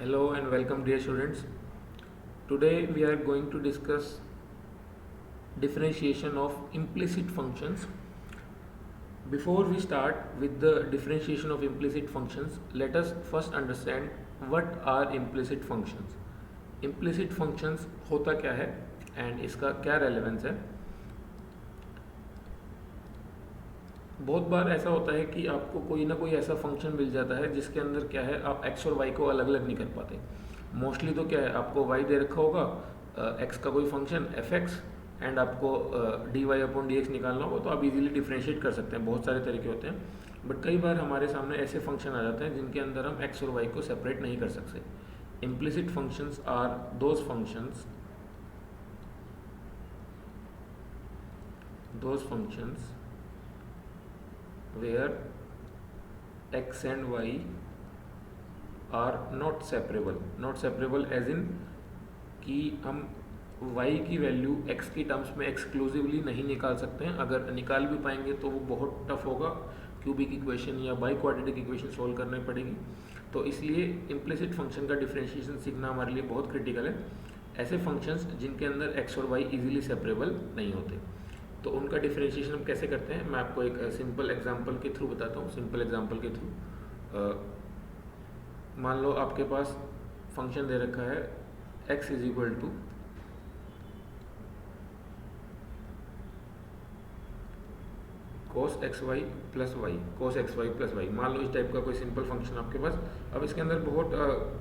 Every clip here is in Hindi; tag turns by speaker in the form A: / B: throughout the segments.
A: Hello and welcome, dear students. Today we are going to discuss differentiation of implicit functions. Before we start with the differentiation of implicit functions, let us first understand what are implicit functions. Implicit functions होता क्या है एंड इसका क्या रेलेवेंस है. बहुत बार ऐसा होता है कि आपको कोई ना कोई ऐसा फंक्शन मिल जाता है जिसके अंदर क्या है, आप x और y को अलग अलग नहीं कर पाते. मोस्टली तो क्या है, आपको y दे रखा होगा, x का कोई फंक्शन f(x) एंड आपको dy अपॉन डी एक्स निकालना होगा, तो आप इजीली डिफ्रेंशिएट कर सकते हैं. बहुत सारे तरीके होते हैं, बट कई बार हमारे सामने ऐसे फंक्शन आ जाते हैं जिनके अंदर हम x और y को सेपरेट नहीं कर सकते. Implicit functions are those functions where x and y are not separable as in कि हम y की वैल्यू x की टर्म्स में एक्सक्लूसिवली नहीं निकाल सकते हैं. अगर निकाल भी पाएंगे तो वो बहुत टफ होगा, क्यूबिक इक्वेशन या बाई क्वाड्रेटिक इक्वेशन सोल्व करनी पड़ेगी. तो इसलिए इम्प्लिसिट फंक्शन का डिफरेंशिएशन सीखना हमारे लिए बहुत क्रिटिकल है. ऐसे फंक्शंस जिनके अंदर x और y इजीली सेपरेबल नहीं होते, तो उनका डिफरेंशिएशन हम कैसे करते हैं, मैं आपको एक सिंपल एग्जांपल के थ्रू बताता हूँ. सिंपल एग्जांपल के थ्रू मान लो आपके पास फंक्शन दे रखा है x is equal to cos xy plus y, cos xy plus y. मान लो इस टाइप का कोई सिंपल फंक्शन आपके पास. अब इसके अंदर बहुत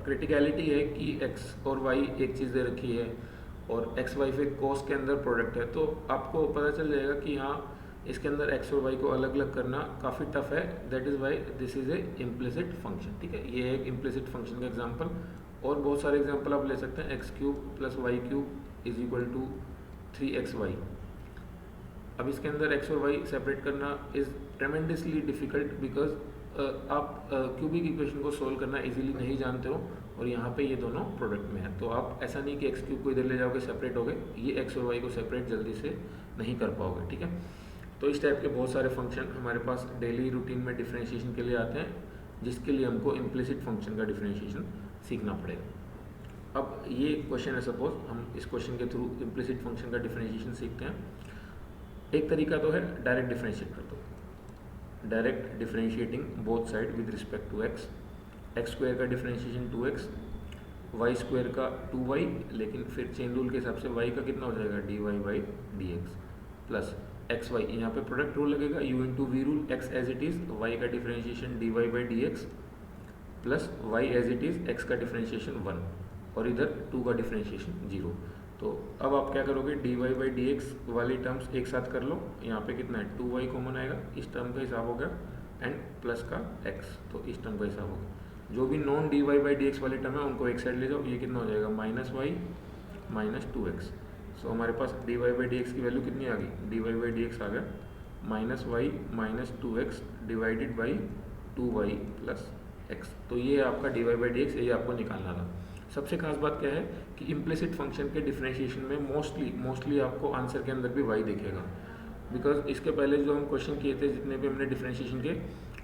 A: क्रिटिकलिटी है कि x और y एक चीज़ दे रखी है और एक्स वाई फिर कोस के अंदर प्रोडक्ट है, तो आपको पता चल जाएगा कि हाँ, इसके अंदर एक्स और वाई को अलग अलग करना काफ़ी टफ है. That is why this is a implicit function. ठीक है, ये है एक इम्प्लिसिट फंक्शन का एग्जांपल. और बहुत सारे एग्जांपल आप ले सकते हैं. X cube plus y cube is equal to 3xy. अब इसके अंदर एक्स और वाई सेपरेट करना इज़ ट्रेमेंडसली डिफ़िकल्ट बिकॉज आप क्यूबिक इक्वेशन को सोल्व करना इजीली नहीं जानते हो, और यहाँ पे ये दोनों प्रोडक्ट में है. तो आप ऐसा नहीं कि एक्स क्यूब को इधर ले जाओगे सेपरेट हो गए, ये एक्स और वाई को सेपरेट जल्दी से नहीं कर पाओगे. ठीक है, तो इस टाइप के बहुत सारे फंक्शन हमारे पास डेली रूटीन में डिफरेंशिएशन के लिए आते हैं, जिसके लिए हमको इम्प्लिसिट फंक्शन का डिफरेंशिएशन सीखना पड़ेगा. अब ये क्वेश्चन है, सपोज हम इस क्वेश्चन के थ्रू इम्प्लिसिट फंक्शन का डिफरेंशिएशन सीखते हैं. एक तरीका तो है डायरेक्ट डिफरेंशिएट कर दो, direct differentiating both side with respect to x. X square का डिफरेंशिएशन 2x, वाई स्क्वायर का 2y, लेकिन फिर चेन रूल के हिसाब से y का कितना हो जाएगा dy by d x plus x y. यहाँ पे प्रोडक्ट रूल लगेगा, u into v rule. x as it is, y का differentiation dy by d x plus y as it is, x का डिफरेंशिएशन 1 और इधर 2 का डिफरेंशिएशन 0. तो अब आप क्या करोगे, dy बाई डी एक्स वाली टर्म्स एक साथ कर लो. यहाँ पे कितना है 2y कॉमन आएगा, इस टर्म का हिसाब हो गया, एंड प्लस का x, तो इस टर्म का हिसाब हो गया. जो भी non dy by d x वाली टर्म है उनको एक साइड ले जाओ. ये कितना हो जाएगा minus y minus 2x. So हमारे पास dy बाई डी एक्स की वैल्यू कितनी आ गई, dy बाई डी एक्स आ गया minus y minus 2x divided by 2y plus x. तो ये है आपका dy बाई डी एक्स, ये आपको निकालना था. सबसे खास बात क्या है कि इम्प्लिसिट फंक्शन के डिफरेंशिएशन में मोस्टली आपको आंसर के अंदर भी y दिखेगा, बिकॉज इसके पहले जो हम क्वेश्चन किए थे, जितने भी हमने डिफरेंशिएशन के,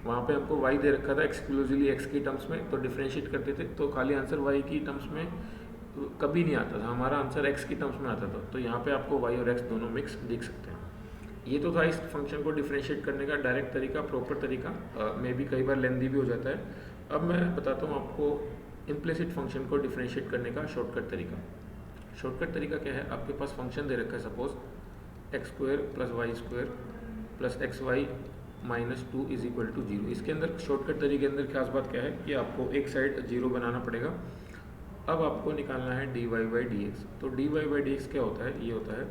A: वहाँ पे हमको y दे रखा था एक्सक्लूसिवली x की टर्म्स में, तो डिफरेंशिएट करते थे तो खाली आंसर y की टर्म्स में कभी नहीं आता था, हमारा आंसर x की टर्म्स में आता था. तो यहाँ पे आपको y और x दोनों मिक्स दिख सकते हैं. ये तो था इस फंक्शन को डिफरेंशिएट करने का डायरेक्ट तरीका, प्रॉपर तरीका. मे भी कई बार लेंदी भी हो जाता है. अब मैं बताता हूँ आपको इम्प्लिसिट फंक्शन को डिफरेंशिएट करने का शॉर्टकट तरीका. शॉर्टकट तरीका क्या है, आपके पास फंक्शन दे रखा है suppose x square plus y square plus x y minus 2 is equal to 0. इसके अंदर शॉर्टकट तरीके के अंदर खास बात क्या है कि आपको एक साइड 0 बनाना पड़ेगा. अब आपको निकालना है dy बाई डी एक्स. तो dy बाई डी एक्स क्या होता है, ये होता है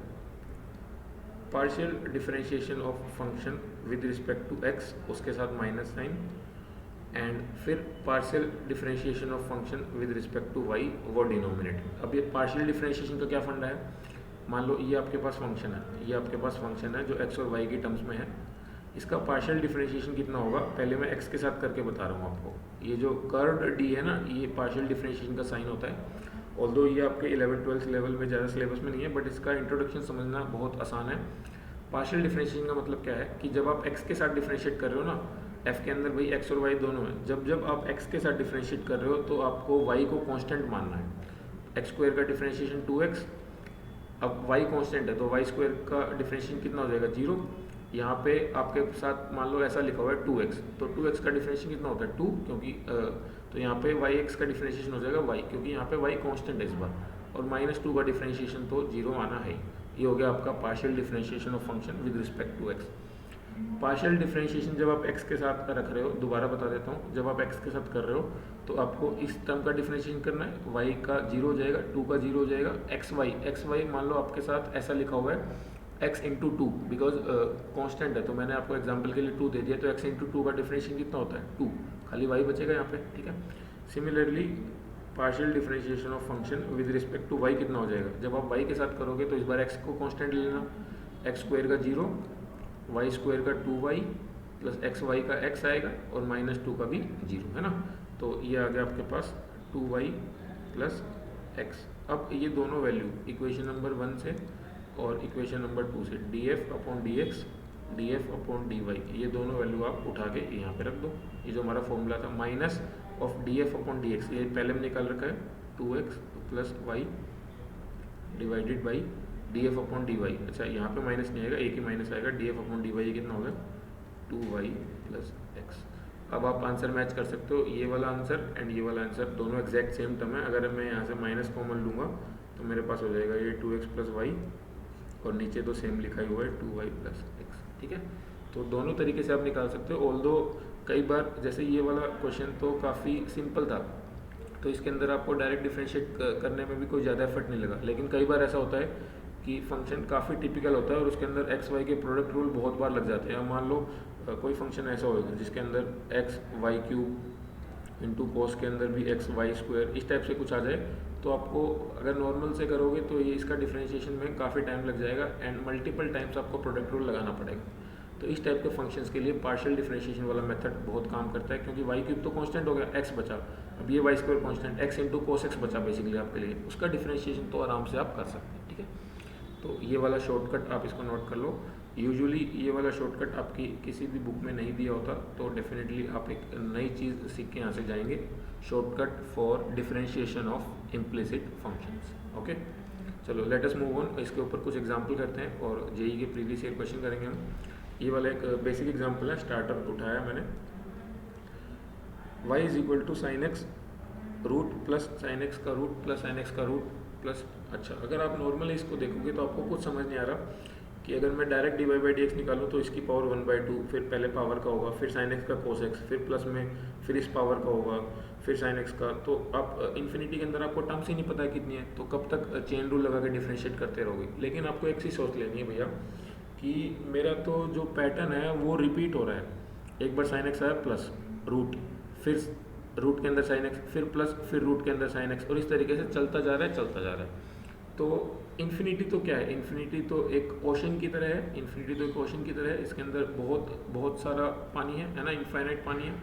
A: partial differentiation of function with respect to x, उसके साथ माइनस साइन, एंड फिर partial differentiation of function with respect to y, वो डिनोमिनेटर. अब ये पार्शियल डिफरेंशिएशन का क्या फंडा है, मान लो ये आपके पास फंक्शन है, ये आपके पास फंक्शन है जो x और y की टर्म्स में है. इसका पार्शियल डिफरेंशिएशन कितना होगा, पहले मैं x के साथ करके बता रहा हूँ आपको. ये जो कर्व्ड d है ना, ये पार्शियल डिफरेंशिएशन का साइन होता है. ऑल्दो ये आपके 11th-12th लेवल में ज़्यादा सिलेबस में नहीं है, बट इसका इंट्रोडक्शन समझना बहुत आसान है. पार्शियल डिफरेंशिएशन का मतलब क्या है कि जब आप x के साथ डिफरेंशिएट कर रहे हो ना, एफ के अंदर भाई एक्स और वाई दोनों है, जब जब आप एक्स के साथ डिफ्रेंशिएट कर रहे हो तो आपको वाई को कांस्टेंट मानना है। एक्स स्क्वायर का डिफ्रेंशिएशन 2x, अब वाई कांस्टेंट है तो वाई स्क्वायर का डिफ्रेंशिएशन कितना हो जाएगा 0। यहाँ पे आपके साथ मान लो ऐसा लिखा हुआ है 2x, तो 2x का डिफ्रेंशिएशन कितना होता है 2, क्योंकि तो यहाँ पे वाई एक्स का डिफ्रेंशिएशन हो जाएगा y, क्योंकि यहाँ पे y कांस्टेंट है इस बार, और -2 का डिफ्रेंशिएशन तो 0 आना है। ये हो गया आपका partial differentiation of function with respect to x। Partial differentiation जब आप x के साथ रख रहे हो, दोबारा बता देता हूँ, जब आप x के साथ कर रहे हो तो आपको इस टर्म का डिफरेंशिएशन करना है, y का 0 हो जाएगा, 2 का 0 हो जाएगा, xy मान लो आपके साथ ऐसा लिखा हुआ है x इंटू 2, बिकॉज कॉन्स्टेंट है तो मैंने आपको एग्जाम्पल के लिए 2 दे दिया, तो x इंटू 2 का डिफरेंशिएशन कितना होता है 2, खाली y बचेगा यहाँ पे, ठीक है। Similarly partial differentiation of function with respect to y कितना हो जाएगा, जब आप y के साथ करोगे तो इस बार x को कॉन्स्टेंट ले लेना, एक्स स्क्वायर का 0, वाई स्क्वायर का 2y प्लस एक्स वाई का x आएगा और -2 का भी 0 है ना, तो ये आ गया आपके पास 2y प्लस x। अब ये दोनों वैल्यू इक्वेशन नंबर 1 से और इक्वेशन नंबर 2 से df upon dx, df upon dy, ये दोनों वैल्यू आप उठा के यहाँ पे रख दो। ये जो हमारा फॉर्मूला था minus of df upon dx, ये पहले में निकाल रखा है 2x plus y divided by df upon dy। अच्छा यहाँ पे माइनस नहीं आएगा, एक ही माइनस आएगा, df अपॉन dy ये कितना होगा 2y प्लस x। अब आप आंसर मैच कर सकते हो, ये वाला आंसर एंड ये वाला आंसर दोनों एग्जैक्ट सेम टर्म है। अगर मैं यहाँ से माइनस कॉमन लूँगा तो मेरे पास हो जाएगा ये 2x प्लस y, और नीचे तो सेम लिखा ही हुआ है 2y प्लस x, ठीक है। तो दोनों तरीके से आप निकाल सकते हो, ऑल्दो कई बार जैसे ये वाला क्वेश्चन तो काफ़ी सिंपल था, तो इसके अंदर आपको डायरेक्ट डिफरेंशिएट करने में भी कोई ज़्यादा एफर्ट नहीं लगा, लेकिन कई बार ऐसा होता है कि फंक्शन काफ़ी टिपिकल होता है और उसके अंदर एक्स वाई के प्रोडक्ट रूल बहुत बार लग जाते हैं। मान लो कोई फंक्शन ऐसा होगा जिसके अंदर x y cube into cos के अंदर भी एक्स वाई स्क्वायर, इस टाइप से कुछ आ जाए, तो आपको अगर नॉर्मल से करोगे तो ये इसका डिफरेंशिएशन में काफ़ी टाइम लग जाएगा एंड मल्टीपल टाइम्स आपको प्रोडक्ट रूल लगाना पड़ेगा। तो इस टाइप के फंक्शंस के लिए पार्शियल डिफरेंशिएशन वाला मेथड बहुत काम करता है, क्योंकि वाई क्यूब तो कांस्टेंट हो गया, एक्स बचा, अब ये y square constant x into cos x बचा बेसिकली आपके लिए, उसका डिफरेंशिएशन तो आराम से आप कर सकते हैं, ठीक है। तो ये वाला शॉर्टकट आप इसको नोट कर लो। यूजुअली ये वाला शॉर्टकट आपकी किसी भी बुक में नहीं दिया होता, तो डेफिनेटली आप एक नई चीज़ सीख के यहाँ से जाएंगे, shortcut for differentiation of implicit functions. Okay, चलो लेट अस मूव ऑन, इसके ऊपर कुछ एग्जांपल करते हैं और जेई के प्रीवियस ईयर क्वेश्चन करेंगे हम। ये वाला एक बेसिक एग्जांपल है, स्टार्टर उठाया मैंने, y is equal to sine x root plus sine x का रूट प्लस साइन एक्स का रूट प्लस। अच्छा, अगर आप नॉर्मली इसको देखोगे तो आपको कुछ समझ नहीं आ रहा कि अगर मैं direct d y by d x निकालूँ तो इसकी पावर 1/2, फिर पहले पावर का होगा, फिर साइन एक्स का कोस एक्स, फिर प्लस में फिर इस पावर का होगा, फिर साइन एक्स का, तो आप इन्फिनिटी के अंदर आपको टर्म्स ही नहीं पता है कितनी है, तो कब तक चेन रूल लगा के डिफ्रेंशिएट करते रहोगे। लेकिन आपको एक चीज़ सोच लेनी है भैया कि मेरा तो जो पैटर्न है वो रिपीट हो रहा है, एक बार साइन एक्स आया प्लस रूट, फिर रूट के अंदर साइन एक्स, फिर प्लस, फिर रूट के अंदर साइन एक्स, और इस तरीके से चलता जा रहा है चलता जा रहा है। तो इन्फिनिटी तो क्या है, इन्फिनिटी तो एक ओशन की तरह है, इन्फिनिटी तो एक ओशन की तरह है, इसके अंदर बहुत बहुत सारा पानी है ना, इनफाइनाइट पानी है।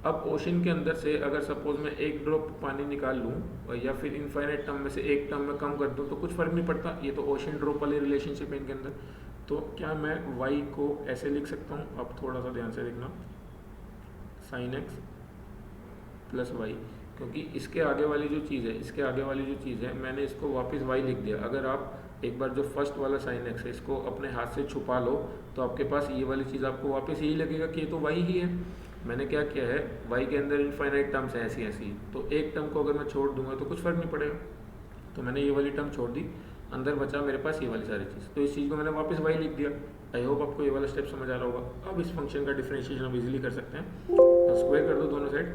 A: अब ओशन के अंदर से अगर सपोज मैं एक ड्रॉप पानी निकाल लूँ या फिर इनफाइनाइट टर्म में से एक टर्म में कम कर दूँ तो कुछ फर्क नहीं पड़ता, ये तो ओशन ड्रॉप वाली रिलेशनशिप है इनके अंदर। तो क्या मैं y को ऐसे लिख सकता हूँ, अब थोड़ा सा ध्यान से देखना, साइन एक्स प्लस वाई, क्योंकि इसके आगे वाली जो चीज़ है, इसके आगे वाली जो चीज़ है मैंने इसको वापस y लिख दिया। अगर आप एक बार जो फर्स्ट वाला साइन एक्स है इसको अपने हाथ से छुपा लो तो आपके पास ये वाली चीज़ आपको वापस यही लगेगा कि ये तो y ही है। मैंने क्या किया है, y के अंदर इनफाइनाइट टर्म्स हैं ऐसी ऐसी, तो एक टर्म को अगर मैं छोड़ दूंगा तो कुछ फर्क नहीं पड़ेगा, तो मैंने ये वाली टर्म छोड़ दी, अंदर बचा मेरे पास ये वाली सारी चीज़, तो इस चीज़ को मैंने वापस y लिख दिया। आई होप आपको ये वाला स्टेप समझ आ रहा होगा। अब इस फंक्शन का डिफरेंशिएशन आप इजीली कर सकते हैं, स्क्वायर कर दो दोनों साइड,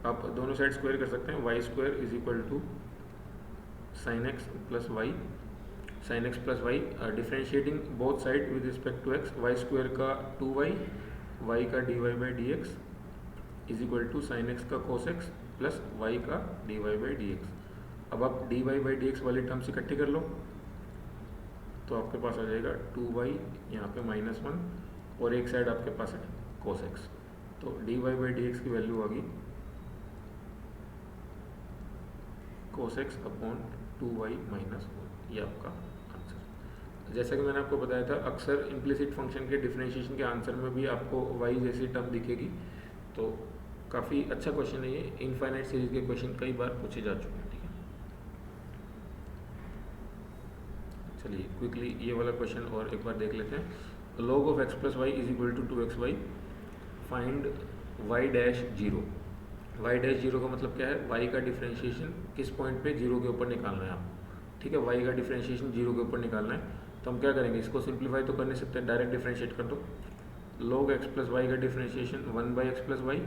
A: आप दोनों साइड स्क्वायर कर सकते हैं, y square is equal to sine x plus y, sine x plus y, differentiating both side with respect to x, y square का 2y, वाई का d y by d x is equal to sine x का कोस एक्स प्लस वाई का d y by d x. अब आप d y by d x वाली टर्म्स इकट्ठी कर लो तो आपके पास आ जाएगा 2y, यहाँ पे -1, और एक साइड आपके पास है कोस एक्स, तो d y by d x की वैल्यू आ गई कोस एक्स अपॉन 2y - 1, ये आपका आंसर। जैसा कि मैंने आपको बताया था, अक्सर इम्प्लिसिट फंक्शन के डिफरेंशिएशन के आंसर में भी आपको वाई जैसी टर्म दिखेगी। तो काफ़ी अच्छा क्वेश्चन है ये, इनफाइनाइट सीरीज के क्वेश्चन कई बार पूछे जा चुके हैं। ठीक है, चलिए क्विकली ये वाला क्वेश्चन और एक बार देख लेते हैं। log of x plus y is equal to 2xy, find y dash zero. y dash zero का मतलब क्या है, y का डिफरेंशिएशन किस पॉइंट पे जीरो के ऊपर निकालना है आप। ठीक है, y का डिफरेंशिएशन जीरो के ऊपर निकालना है। तो हम क्या करेंगे, इसको सिंप्लीफाई तो कर नहीं सकते, डायरेक्ट डिफरेंशिएट कर दो। log x प्लस वाई का differentiation 1 by x plus y,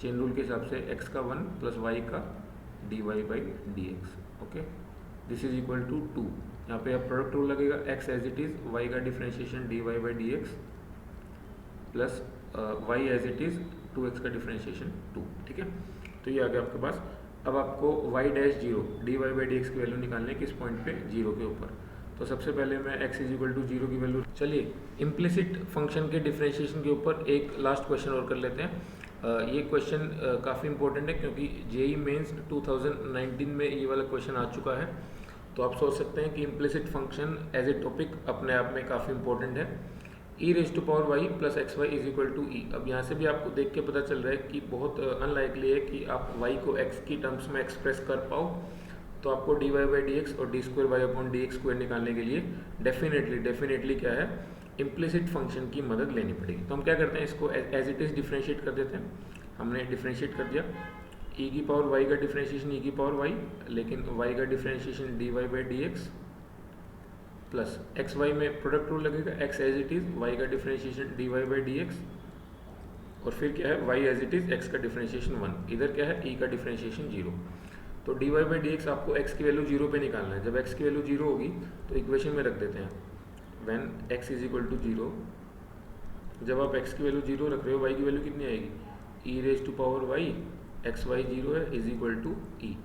A: chain rule के हिसाब से x का 1 प्लस वाई का dy by d x. Okay, this is equal to 2। यहाँ पे अब प्रोडक्ट रूल लगेगा, x as it is, y का differentiation dy by d x plus y as it is 2x का डिफरेंशिएशन 2। ठीक है, तो ये आ गया आपके पास। अब आपको y dash zero dy by d x की वैल्यू निकालनी है किस पॉइंट पे, जीरो के ऊपर। तो सबसे पहले मैं x is equal to zero की वैल्यू, चलिए इम्प्लिसिट फंक्शन के डिफरेंशिएशन के ऊपर एक लास्ट क्वेश्चन और कर लेते हैं। ये क्वेश्चन काफ़ी इंपॉर्टेंट है क्योंकि जेई मेंस 2019 में ये वाला क्वेश्चन आ चुका है। तो आप सोच सकते हैं कि implicit function as a topic अपने आप में काफ़ी इंपॉर्टेंट है। E raise to power y plus x y is equal to e. अब यहाँ से भी आपको देख के पता चल रहा है कि बहुत अनलाइकली है कि आप वाई को एक्स की टर्म्स में एक्सप्रेस कर पाओ। तो आपको d y by d x और d square y upon d x square निकालने के लिए डेफिनेटली क्या है, इम्प्लिसिट फंक्शन की मदद लेनी पड़ेगी। तो हम क्या करते हैं, इसको एज इट इज़ डिफ्रेंशिएट कर देते हैं। हमने डिफ्रेंशिएट कर दिया, ई की पावर वाई का डिफ्रेंशिएशन ई की पावर वाई, लेकिन वाई का differentiation d y by d x plus x y में प्रोडक्ट रूल लगेगा, x as it is, y का differentiation d y by d x, और फिर क्या है, y as it is, x का डिफ्रेंशिएशन 1, इधर क्या है, ई का डिफ्रेंशिएशन 0। तो d y by d x आपको एक्स की वैल्यू 0 पे निकालना है। जब एक्स की वैल्यू 0 होगी तो इक्वेशन में रख देते हैं, when x is equal to 0। जब आप एक्स की वैल्यू 0 रख रहे हो, वाई की वैल्यू कितनी आएगी, e raise to power y, x y 0 है, is equal to e.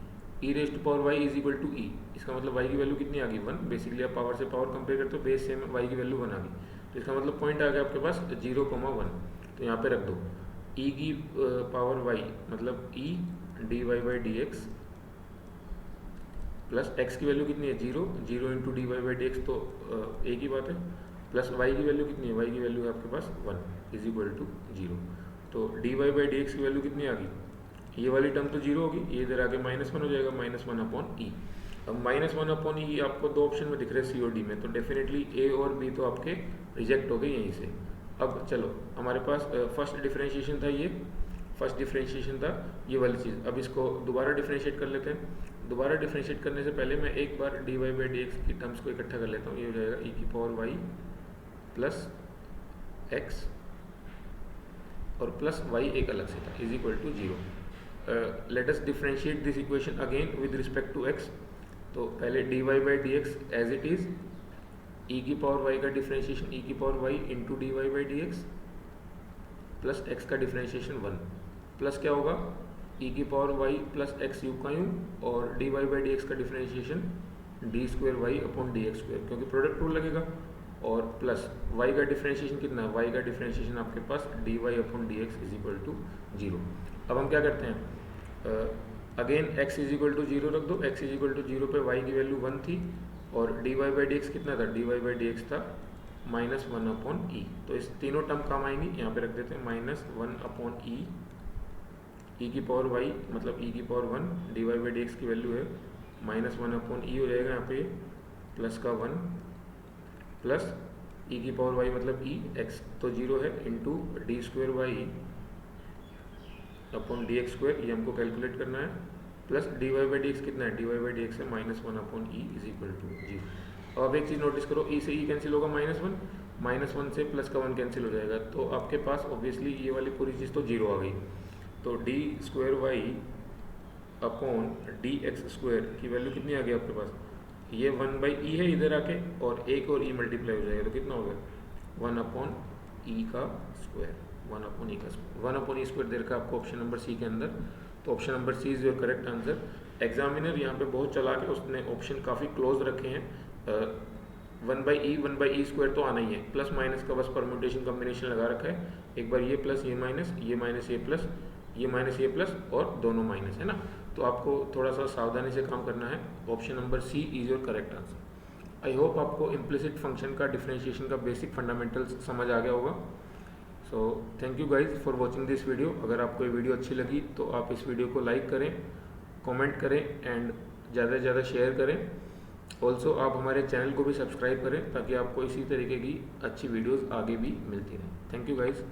A: E raise to power y is equal to e, इसका मतलब वाई की वैल्यू कितनी आ गई, 1। बेसिकली आप पावर से पावर कंपेयर करते हो, बेस सेम है, वाई की वैल्यू 1 आ गई। तो इसका मतलब पॉइंट आ गया आपके पास 0,1। तो यहाँ पे रख दो ई की पावर वाई मतलब e d y by d x plus x की वैल्यू कितनी है, 0 into d y by d x, तो एक ही बात है, प्लस वाई की वैल्यू कितनी है, वाई की वैल्यू है आपके पास 1 इज इक्वल टू 0। तो d y by d x की वैल्यू कितनी आ गई, ये वाली टर्म तो 0 होगी, ये इधर आके -1 हो जाएगा, -1 अपॉन ई। अब -1 अपॉन ई आपको दो ऑप्शन में दिख रहे हैं सी और डी में, तो डेफिनेटली ए और बी तो आपके रिजेक्ट हो गए यहीं से। अब चलो हमारे पास फर्स्ट डिफरेंशिएशन था, ये फर्स्ट डिफरेंशिएशन था ये वाली चीज़। अब इसको दोबारा डिफरेंशिएट कर लेते हैं। दोबारा डिफरेंशिएट करने से पहले मैं एक बार d y by d x की टर्म्स को इकट्ठा कर लेता हूँ। ये हो जाएगा ई की पावर वाई प्लस एक्स और प्लस वाई एक अलग से था, is equal to 0। Let us differentiate this equation again with respect to x. तो पहले d y by d x as it is, e की पावर वाई का डिफरेंशिएशन ई की power y into d y by d x plus x का डिफरेंशिएशन 1, प्लस क्या होगा, ई की power y plus x you का यू, और d y by d x का differentiation d square y upon d x square, क्योंकि प्रोडक्ट रूल लगेगा, और प्लस वाई का डिफरेंशिएशन कितना है, वाई का डिफरेंशिएशन आपके पास d y upon d x is equal to 0। अब हम क्या करते हैं, again x is equal to 0 रख दो, x इज इक्वल टू 0 पे y की वैल्यू 1 थी, और d y by d x कितना था, d y by d x था -1 अपॉन ई। तो इस तीनों टर्म काम आएंगी, यहाँ पे रख देते हैं -1 अपॉन ई, ई की पावर y मतलब ई की power 1, d y by d x की वैल्यू है -1 अपॉन ई हो जाएगा यहाँ पे प्लस का 1, प्लस ई की पावर वाई मतलब ई, एक्स तो 0 है, into d square y upon d x square, ये हमको कैलकुलेट करना है, plus d y by d x कितना है, d y by d x है -1 upon e is equal to 0। अब एक चीज़ नोटिस करो, ई से ई कैंसिल होगा -1 से प्लस का 1 कैंसिल हो जाएगा, तो आपके पास ऑब्वियसली ये वाली पूरी चीज़ तो 0 आ गई। तो d square y upon d x square की वैल्यू कितनी आ गई आपके पास, ये 1 बाई ई है इधर आके, और एक और ई मल्टीप्लाई हो जाएगा, तो कितना हो गया 1 अपॉन ई का स्क्वायर, 1 अपॉन ई का स्क्वायर, 1 अपॉन ई स्क्वायर दे रखा है आपको ऑप्शन नंबर सी के अंदर। तो option number C is your correct answer. Examiner यहाँ पे बहुत चला के उसने ऑप्शन काफ़ी क्लोज रखे हैं, 1 बाई ई स्क्वायर तो आना ही है, प्लस माइनस का बस परम्यूटेशन कॉम्बिनेशन लगा रखा है, एक बार ये प्लस ये माइनस, ये माइनस ये प्लस, ये माइनस ये प्लस, और दोनों माइनस है ना। तो आपको थोड़ा सा सावधानी से काम करना है। Option number C is your correct answer. I hope आपको इम्प्लिसिट फंक्शन का डिफरेंशिएशन का बेसिक फंडामेंटल्स समझ आ गया होगा। So thank you guys for watching this video. अगर आपको ये वीडियो अच्छी लगी तो आप इस वीडियो को लाइक करें, कमेंट करें एंड ज़्यादा से ज़्यादा शेयर करें। ऑल्सो आप हमारे चैनल को भी सब्सक्राइब करें ताकि आपको इसी तरीके की अच्छी वीडियोस आगे भी मिलती रहें। Thank you guys.